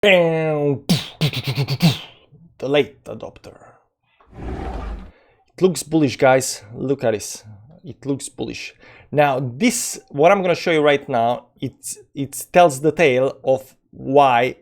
The late adopter. It looks bullish, guys. Look at this. It looks bullish. Now, this, what I'm gonna show you right now, it tells the tale of why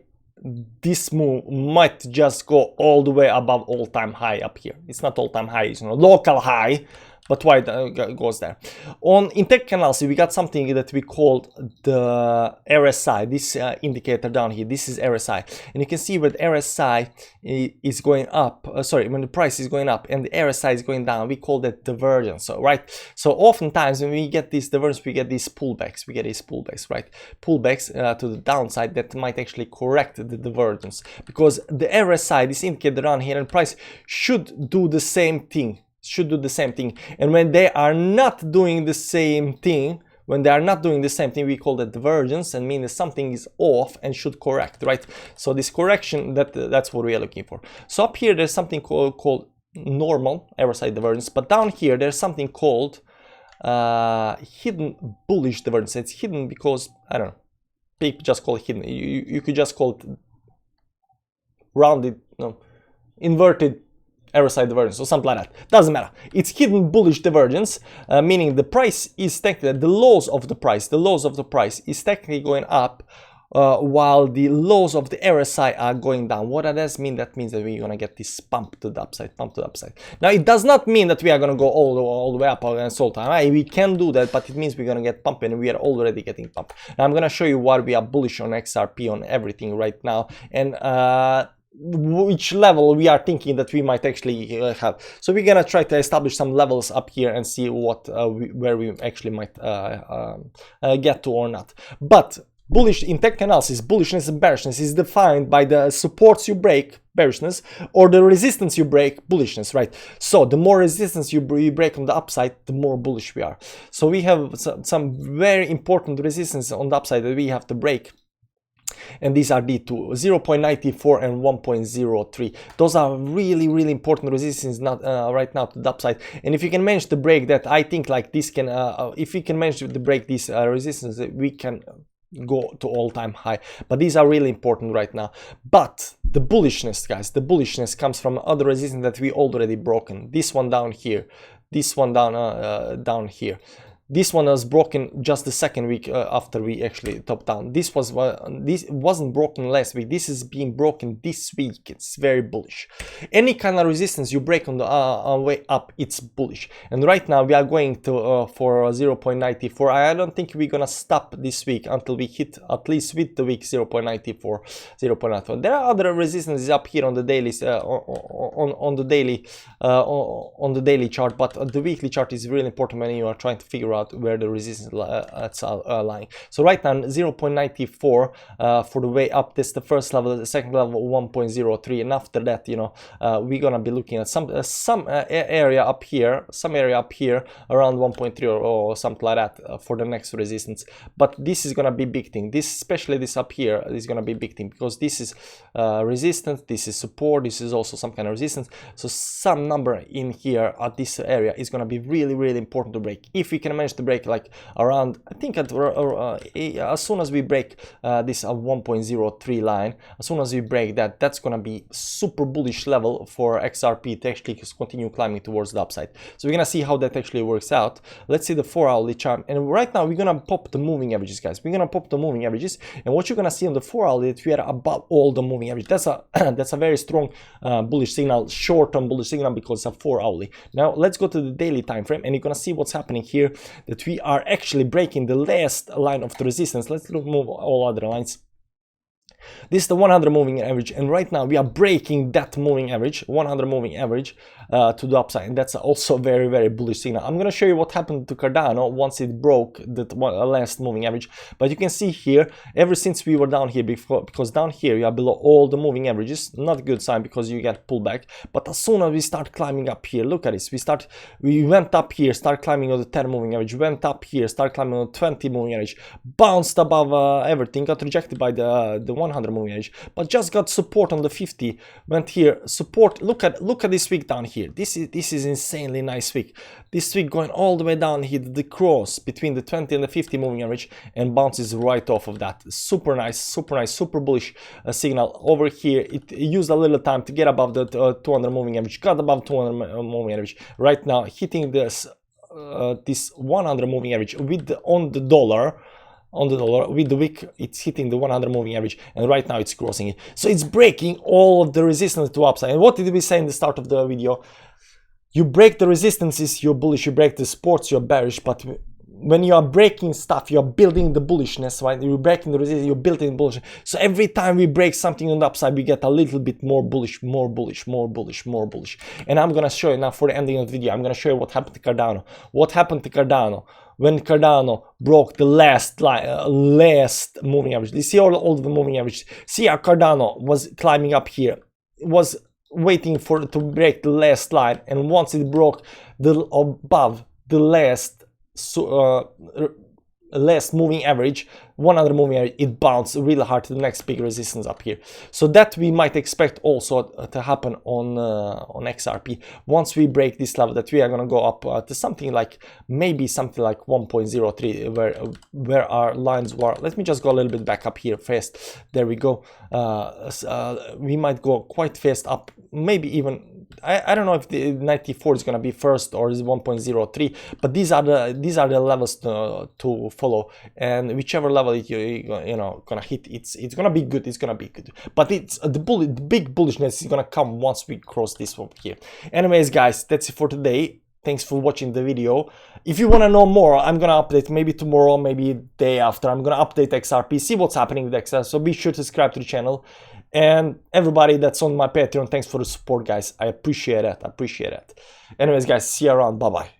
this move might just go all the way above all-time high up here. It's not all-time high, it's local high, but why it goes there. In tech analysis, we got something that we called the RSI. This indicator down here, this is RSI, and you can see where the RSI is going up. When the price is going up and the RSI is going down, we call that divergence. So right, so oftentimes when we get this divergence, we get these pullbacks. Right? Pullbacks to the downside that might actually correct the divergence, because the RSI, this indicator down here, and price should do the same thing. And when they are not doing the same thing, we call that divergence, and mean that something is off and should correct, right? So this correction, that's what we are looking for. So up here there's something called normal RSI divergence, but down here there's something called hidden bullish divergence. It's hidden because, I don't know, people just call it hidden. You could just call it rounded, inverted RSI divergence or something like that. Doesn't matter. It's hidden bullish divergence, meaning the price is technically, the lows of the price is technically going up, while the lows of the RSI are going down. What does that mean? That means that we're gonna get this pump to the upside. Now it does not mean that we are gonna go all the way up against all time. We can do that, but it means we're gonna get pumped, and we are already getting pumped. Now I'm gonna show you why we are bullish on XRP, on everything right now, and which level we are thinking that we might actually have. So we're gonna try to establish some levels up here and see what where we actually might get to or not. But bullish in tech analysis, bullishness and bearishness is defined by the supports you break, bearishness, or the resistance you break, bullishness, right? So the more resistance you break on the upside, the more bullish we are. So we have some very important resistance on the upside that we have to break. And these are the two, 0.94 and 1.03. Those are really important resistance right now to the upside. And if you can manage to break that, I think like this can, if we can manage to break these resistance, we can go to all-time high. But these are really important right now. But the bullishness, guys, the bullishness comes from other resistance that we already broken. This one down here, this one down here. This one was broken just the second week after we actually topped down. This wasn't broken last week. This is being broken this week. It's very bullish. Any kind of resistance you break on the way up, it's bullish. And right now we are going to for 0.94. I don't think we're gonna stop this week until we hit at least with the week 0.94, 0.94. There are other resistances up here on the daily on the daily chart, but the weekly chart is really important when you are trying to figure out where the resistance are lying. So right now 0.94 for the way up. This is the first level. The second level 1.03, and after that, we're gonna be looking at some area up here, around 1.3 or something like that for the next resistance. But this is gonna be big thing. Especially this up here is gonna be big thing, because this is resistance, this is support, this is also some kind of resistance. So some number in here at this area is gonna be really important to break. If we can manage to break like around, I think as soon as we break this 1.03 line, as soon as we break that, that's gonna be super bullish level for XRP to actually continue climbing towards the upside. So we're gonna see how that actually works out. Let's see the 4-hourly chart, and right now we're gonna pop the moving averages, guys. We're gonna pop the moving averages, and what you're gonna see on the 4-hourly that we are above all the moving averages. That's a very strong bullish signal, short-term bullish signal, because it's a 4-hourly. Now let's go to the daily time frame, and you're gonna see what's happening here, that we are actually breaking the last line of the resistance. Let's move all other lines. This is the 100 moving average, and right now we are breaking that moving average, 100 moving average, to the upside, and that's also very bullish signal. I'm going to show you what happened to Cardano once it broke the last moving average. But you can see here, ever since we were down here before, because down here you are below all the moving averages, not a good sign because you get pullback. But as soon as we start climbing up here, look at this, we went up here, start climbing on the 10 moving average, went up here, start climbing on the 20 moving average, bounced above everything, got rejected by the 100 100 moving average, but just got support on the 50, went here, support. Look at this wick down here. This is insanely nice wick. This wick going all the way down here, the cross between the 20 and the 50 moving average, and bounces right off of that. Super nice, super bullish signal. Over here, it used a little time to get above the 200 moving average, got above 200 moving average. Right now, hitting this 100 moving average with on the dollar with the wick, it's hitting the 100 moving average, and right now it's crossing it. So it's breaking all of the resistance to upside. And what did we say in the start of the video? You break the resistances, you're bullish. You break the supports, you're bearish. But when you are breaking stuff, you're building the bullishness, right? You're breaking the resistance, you're building bullishness. So every time we break something on the upside, we get a little bit more bullish, more bullish, more bullish, more bullish. And I'm gonna show you now for the ending of the video, I'm gonna show you what happened to Cardano. What happened to Cardano when Cardano broke the last moving average? You see all the moving averages. See how Cardano was climbing up here, was waiting for it to break the last line, and once it broke above the last moving average, 100 moving average, it bounced really hard to the next big resistance up here. So that we might expect also to happen on XRP. Once we break this level, that we are going to go up to something like, maybe something like 1.03, where our lines were. Let me just go a little bit back up here fast. There we go. We might go quite fast up, maybe even, I don't know if the 94 is going to be first or is 1.03, but these are the levels to follow, and whichever level you know gonna hit, it's gonna be good. It's gonna be good, but it's the big bullishness is gonna come once we cross this one here. Anyways, guys, that's it for today. Thanks for watching the video. If you want to know more, I'm gonna update maybe tomorrow, maybe day after. I'm gonna update XRP, see what's happening with XRP. So be sure to subscribe to the channel. And everybody that's on my Patreon, thanks for the support, guys. I appreciate it. Anyways, guys, see you around. Bye bye.